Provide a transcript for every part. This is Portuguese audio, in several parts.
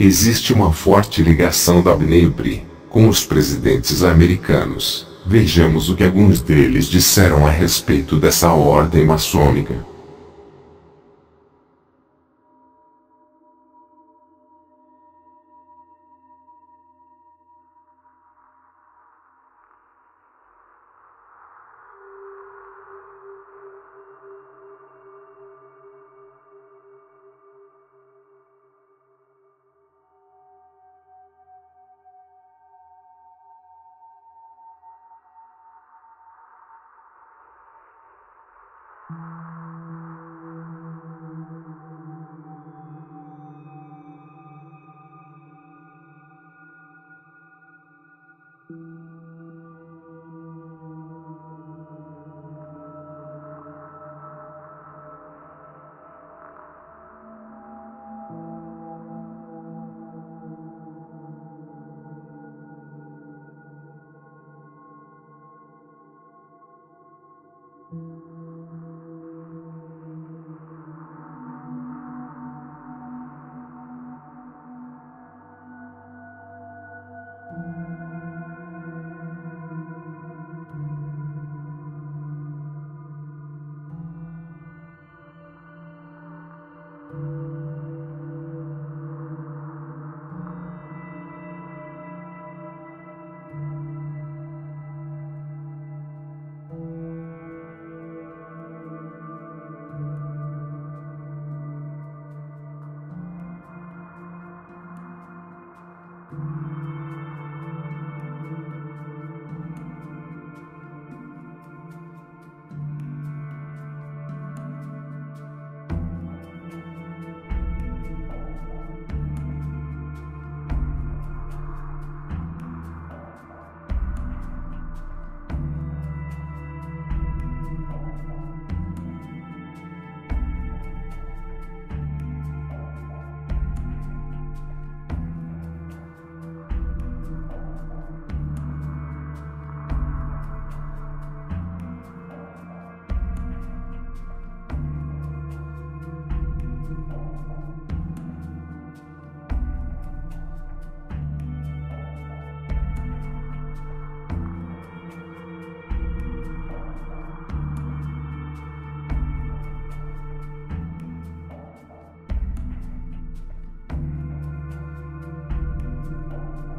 Existe uma forte ligação da Bnei Bri com os presidentes americanos. Vejamos o que alguns deles disseram a respeito dessa ordem maçônica.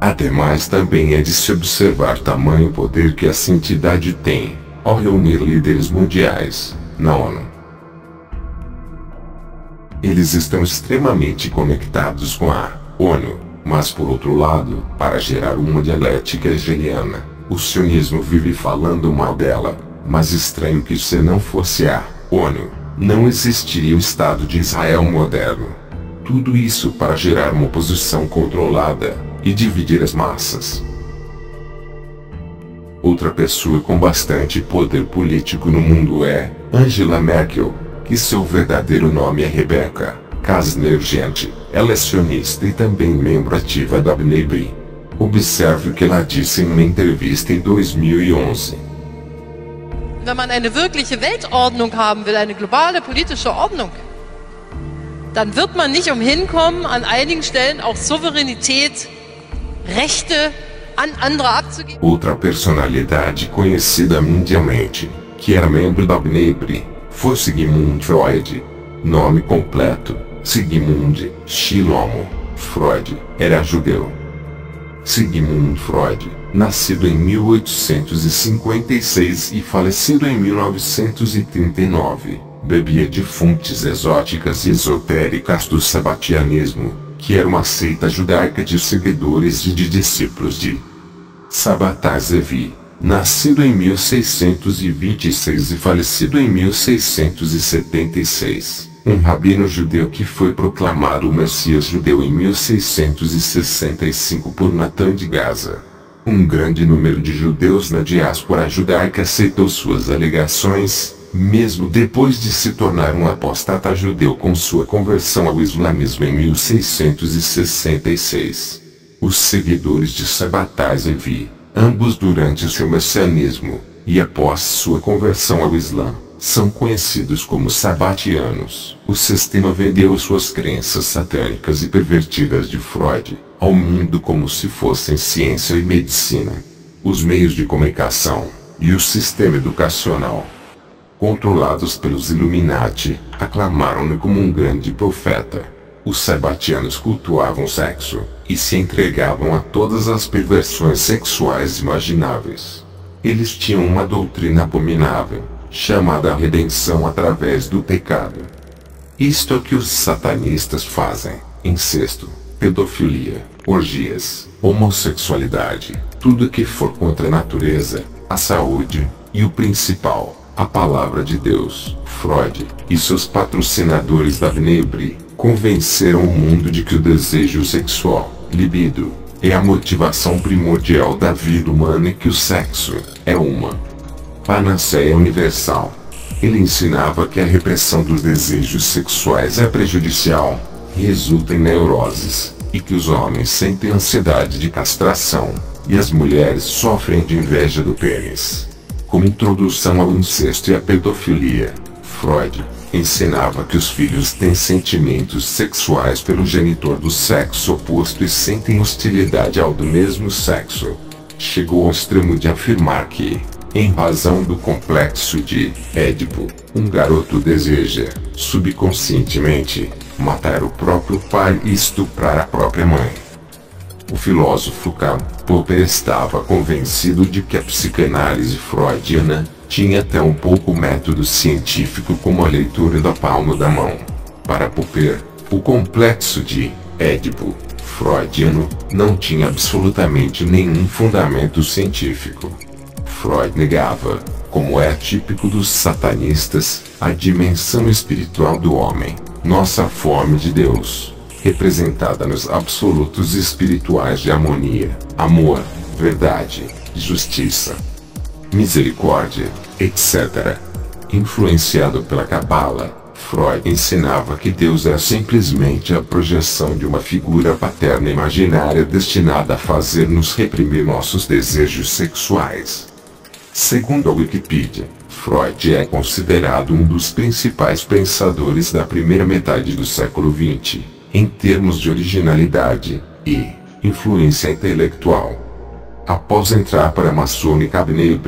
Ademais, também é de se observar tamanho poder que essa entidade tem, ao reunir líderes mundiais, na ONU. Eles estão extremamente conectados com a ONU, mas por outro lado, para gerar uma dialética hegeliana, o sionismo vive falando mal dela, mas estranho que se não fosse a ONU, não existiria o Estado de Israel moderno. Tudo isso para gerar uma oposição controlada e dividir as massas. Outra pessoa com bastante poder político no mundo é Angela Merkel, que seu verdadeiro nome é Rebecca Kastner Gente. Ela é sionista e também membro ativa da Bnei Bri. Observe o que ela disse em uma entrevista em 2011. Wenn man eine wirkliche Weltordnung haben will, eine globale politische Ordnung, dann wird man nicht umhin kommen, an einigen Stellen auch Souveränität, Rechte an andere abzugeben. Outra personalidade conhecida mundialmente, que era membro da Bnei Bri, foi Sigmund Freud. Nome completo: Sigmund Shlomo Freud. Era judeu. Sigmund Freud, nascido em 1856 e falecido em 1939, bebia de fontes exóticas e esotéricas do sabatianismo, que era uma seita judaica de seguidores e de discípulos de Sabbatai Zevi, nascido em 1626 e falecido em 1676, um rabino judeu que foi proclamado o Messias judeu em 1665 por Natan de Gaza. Um grande número de judeus na diáspora judaica aceitou suas alegações, mesmo depois de se tornar um apóstata judeu com sua conversão ao islamismo em 1666. Os seguidores de Sabbatai Zevi, ambos durante seu messianismo, e após sua conversão ao Islã, são conhecidos como sabatianos. O sistema vendeu suas crenças satânicas e pervertidas de Freud ao mundo como se fossem ciência e medicina. Os meios de comunicação e o sistema educacional, controlados pelos Illuminati, aclamaram-no como um grande profeta. Os sabatianos cultuavam o sexo e se entregavam a todas as perversões sexuais imagináveis. Eles tinham uma doutrina abominável, chamada redenção através do pecado. Isto é o que os satanistas fazem: incesto, pedofilia, orgias, homossexualidade, tudo que for contra a natureza, a saúde, e o principal, a palavra de Deus. Freud e seus patrocinadores da Bnei convenceram o mundo de que o desejo sexual, libido, é a motivação primordial da vida humana e que o sexo é uma panaceia universal. Ele ensinava que a repressão dos desejos sexuais é prejudicial, resulta em neuroses, e que os homens sentem ansiedade de castração, e as mulheres sofrem de inveja do pênis. Como introdução ao incesto e à pedofilia, Freud ensinava que os filhos têm sentimentos sexuais pelo genitor do sexo oposto e sentem hostilidade ao do mesmo sexo. Chegou ao extremo de afirmar que, em razão do complexo de Édipo, um garoto deseja, subconscientemente, matar o próprio pai e estuprar a própria mãe. O filósofo Karl Popper estava convencido de que a psicanálise freudiana tinha tão pouco método científico como a leitura da palma da mão. Para Popper, o complexo de Édipo freudiano não tinha absolutamente nenhum fundamento científico. Freud negava, como é típico dos satanistas, a dimensão espiritual do homem, nossa forma de Deus, representada nos absolutos espirituais de harmonia, amor, verdade, justiça, misericórdia, etc. Influenciado pela Cabala, Freud ensinava que Deus é simplesmente a projeção de uma figura paterna imaginária destinada a fazer-nos reprimir nossos desejos sexuais. Segundo a Wikipedia, Freud é considerado um dos principais pensadores da primeira metade do século XX, em termos de originalidade e influência intelectual. Após entrar para a maçônica Bnei,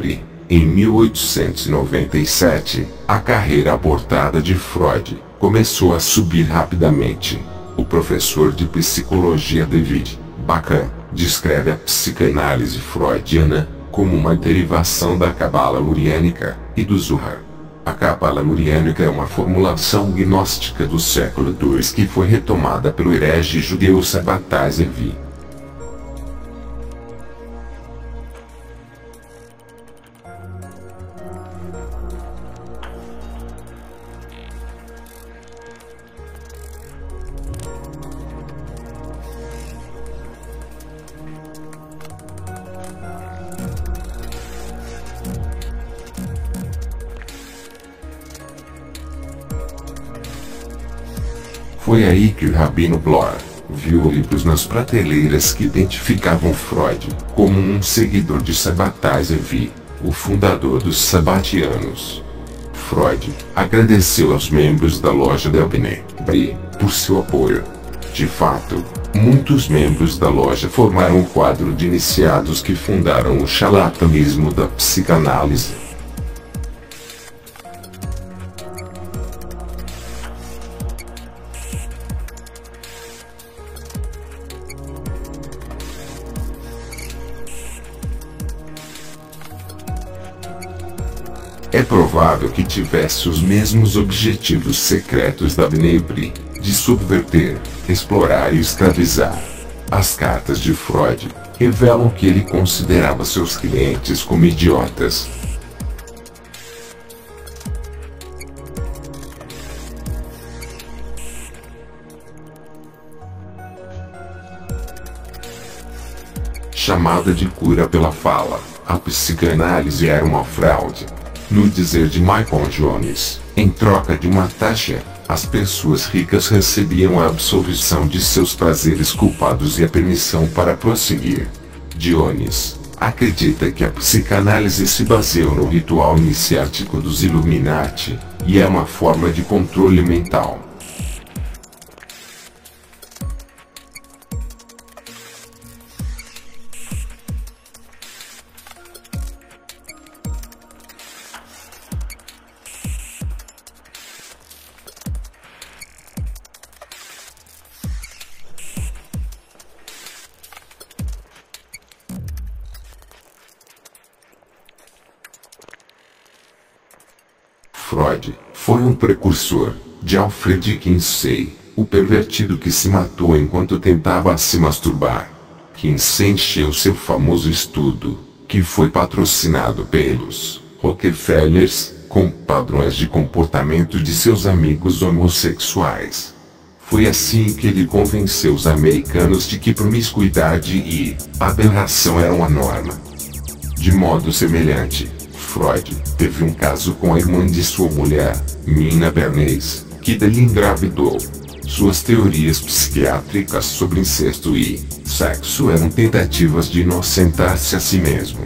em 1897, a carreira abortada de Freud começou a subir rapidamente. O professor de psicologia David Bacan descreve a psicanálise freudiana como uma derivação da Cabala luriânica e do Zohar. A Cabala luriânica é uma formulação gnóstica do século II que foi retomada pelo herege judeu Sabbatai Zevi. Foi aí que o Rabino Blor viu livros nas prateleiras que identificavam Freud como um seguidor de Sabbatai Zevi, o fundador dos Sabbatianos. Freud agradeceu aos membros da loja del Bnei por seu apoio. De fato, muitos membros da loja formaram o quadro de iniciados que fundaram o charlatanismo da psicanálise. É provável que tivesse os mesmos objetivos secretos da Bnei, de subverter, explorar e escravizar. As cartas de Freud revelam que ele considerava seus clientes como idiotas. Chamada de cura pela fala, a psicanálise era uma fraude. No dizer de Michael Jones, em troca de uma taxa, as pessoas ricas recebiam a absolvição de seus prazeres culpados e a permissão para prosseguir. Jones acredita que a psicanálise se baseia no ritual iniciático dos Illuminati, e é uma forma de controle mental. Freud foi um precursor de Alfred Kinsey, o pervertido que se matou enquanto tentava se masturbar. Kinsey encheu seu famoso estudo, que foi patrocinado pelos Rockefellers, com padrões de comportamento de seus amigos homossexuais. Foi assim que ele convenceu os americanos de que promiscuidade e aberração eram a norma. De modo semelhante, Freud teve um caso com a irmã de sua mulher, Mina Bernays, que dele engravidou. Suas teorias psiquiátricas sobre incesto e sexo eram tentativas de inocentar-se a si mesmo.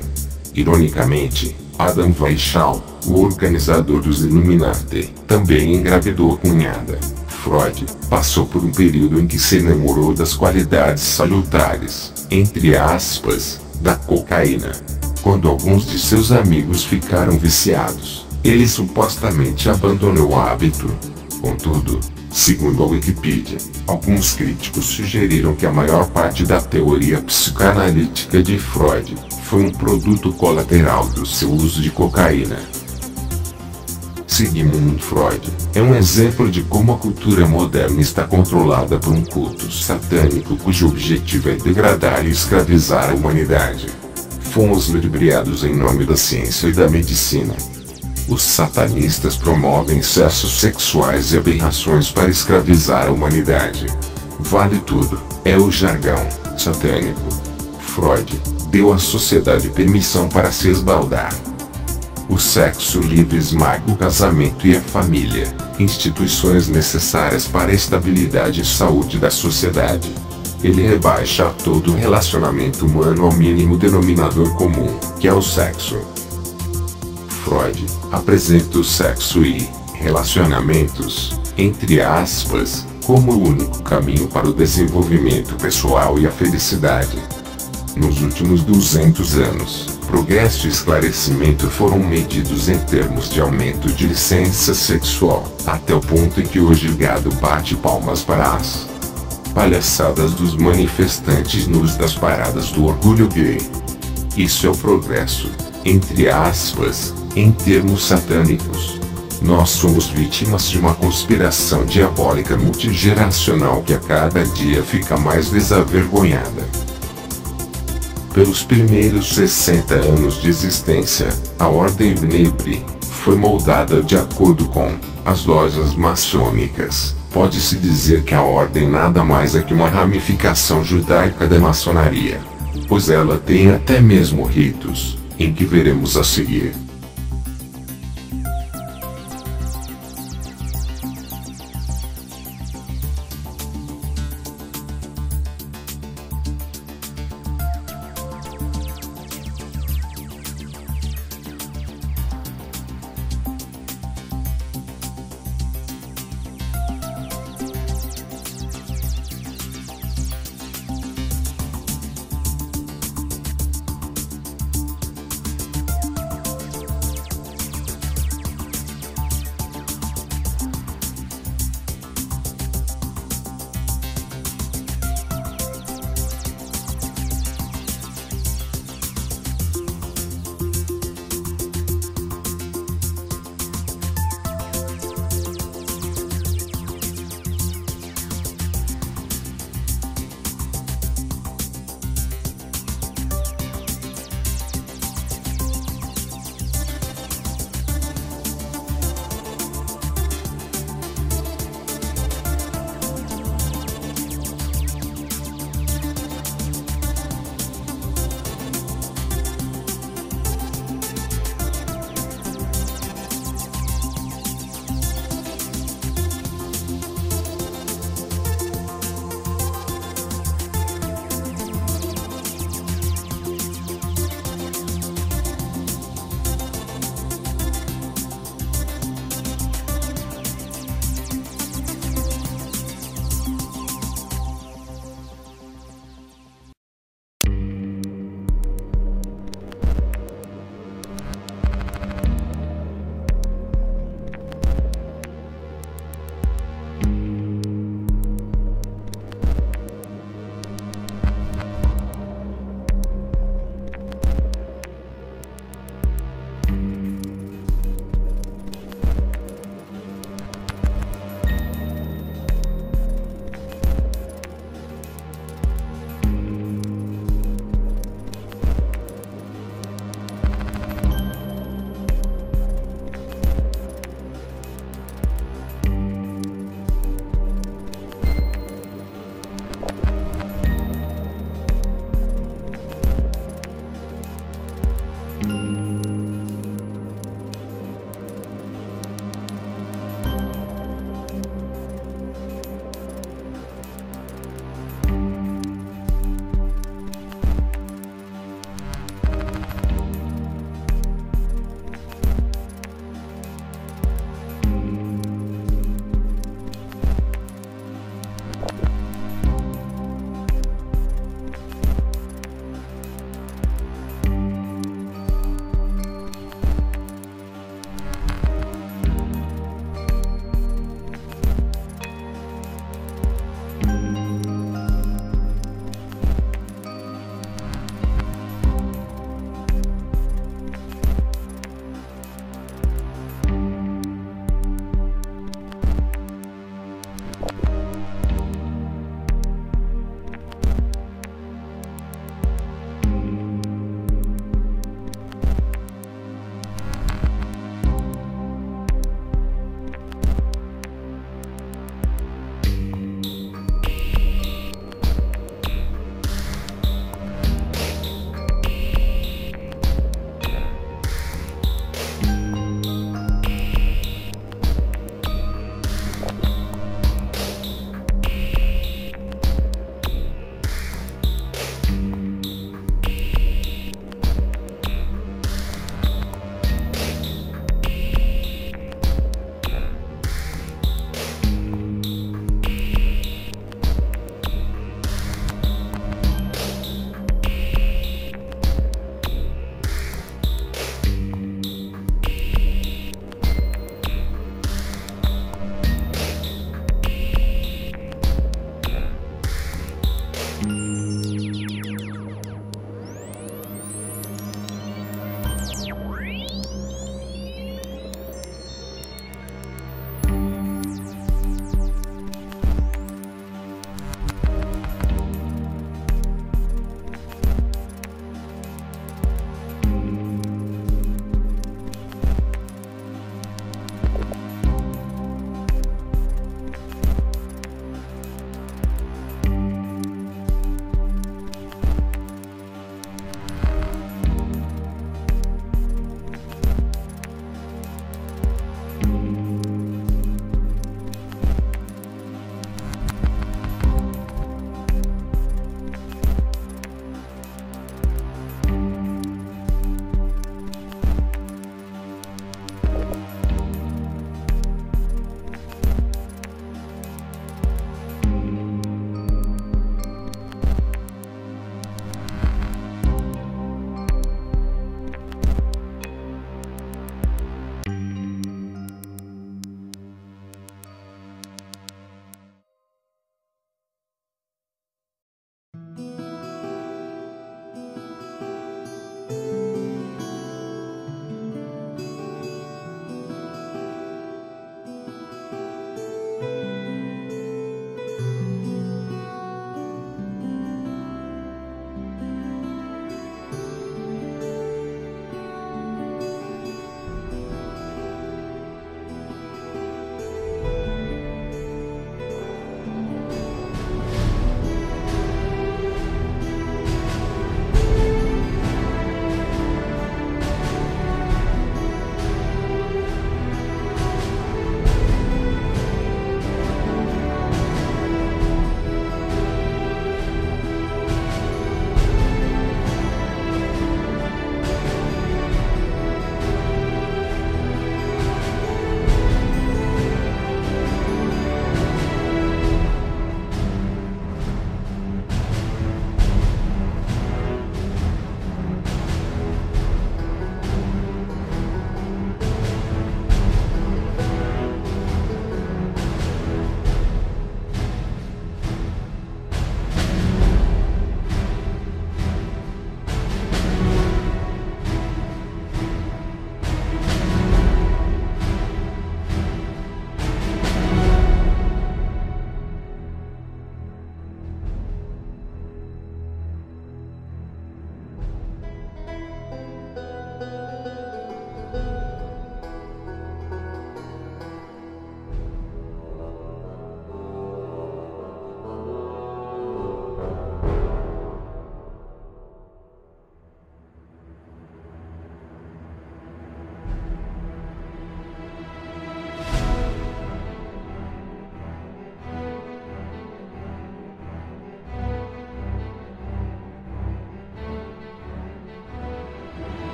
Ironicamente, Adam Weishaupt, o organizador dos Illuminati, também engravidou a cunhada. Freud passou por um período em que se enamorou das qualidades salutares, entre aspas, da cocaína. Quando alguns de seus amigos ficaram viciados, ele supostamente abandonou o hábito. Contudo, segundo a Wikipedia, alguns críticos sugeriram que a maior parte da teoria psicanalítica de Freud foi um produto colateral do seu uso de cocaína. Sigmund Freud é um exemplo de como a cultura moderna está controlada por um culto satânico cujo objetivo é degradar e escravizar a humanidade. Fomos ludibriados em nome da ciência e da medicina. Os satanistas promovem excessos sexuais e aberrações para escravizar a humanidade. Vale tudo, é o jargão satânico. Freud deu à sociedade permissão para se esbaldar. O sexo livre esmaga o casamento e a família, instituições necessárias para a estabilidade e saúde da sociedade. Ele rebaixa todo relacionamento humano ao mínimo denominador comum, que é o sexo. Freud apresenta o sexo e relacionamentos, entre aspas, como o único caminho para o desenvolvimento pessoal e a felicidade. Nos últimos 200 anos, progresso e esclarecimento foram medidos em termos de aumento de licença sexual, até o ponto em que hoje o gado bate palmas para as palhaçadas dos manifestantes nus das paradas do orgulho gay. Isso é o progresso, entre aspas, em termos satânicos. Nós somos vítimas de uma conspiração diabólica multigeracional que a cada dia fica mais desavergonhada. Pelos primeiros 60 anos de existência, a Ordem Bnei B'rith foi moldada de acordo com as lojas maçônicas. Pode-se dizer que a ordem nada mais é que uma ramificação judaica da maçonaria, pois ela tem até mesmo ritos, em que veremos a seguir.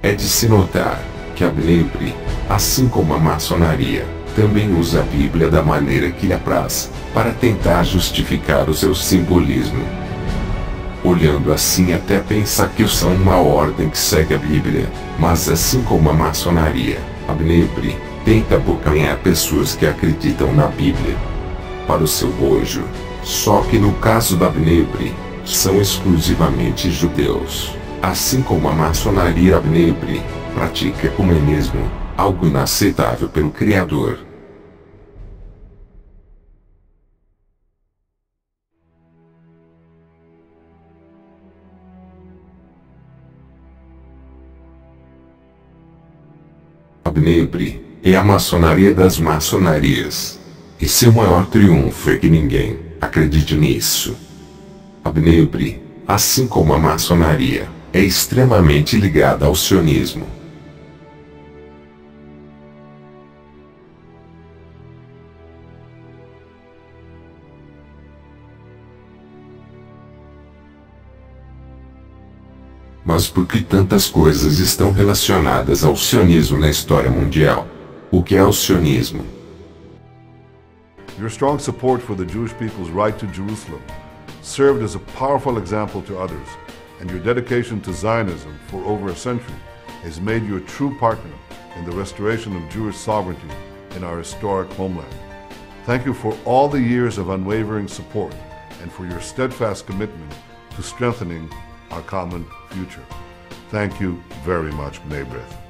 É de se notar que a Bnei B'rith, assim como a maçonaria, também usa a Bíblia da maneira que lhe apraz, para tentar justificar o seu simbolismo. Olhando assim até pensar que são uma ordem que segue a Bíblia, mas assim como a maçonaria, a Bnei B'rith tenta abocanhar pessoas que acreditam na Bíblia para o seu bojo. Só que no caso da Bnei B'rith, são exclusivamente judeus. Assim como a maçonaria, a Bnei B'rith pratica ecumenismo, algo inaceitável pelo Criador. A Bnei B'rith é a maçonaria das maçonarias. E seu maior triunfo é que ninguém acredite nisso. A Bnei B'rith, assim como a maçonaria, é extremamente ligada ao sionismo. Mas por que tantas coisas estão relacionadas ao sionismo na história mundial? O que é o sionismo? Your strong support for the Jewish people's right to Jerusalem served as a powerful example to others, and your dedication to Zionism for over a century has made you a true partner in the restoration of Jewish sovereignty in our historic homeland. Thank you for all the years of unwavering support and for your steadfast commitment to strengthening our common future. Thank you very much, Bnei B'rith.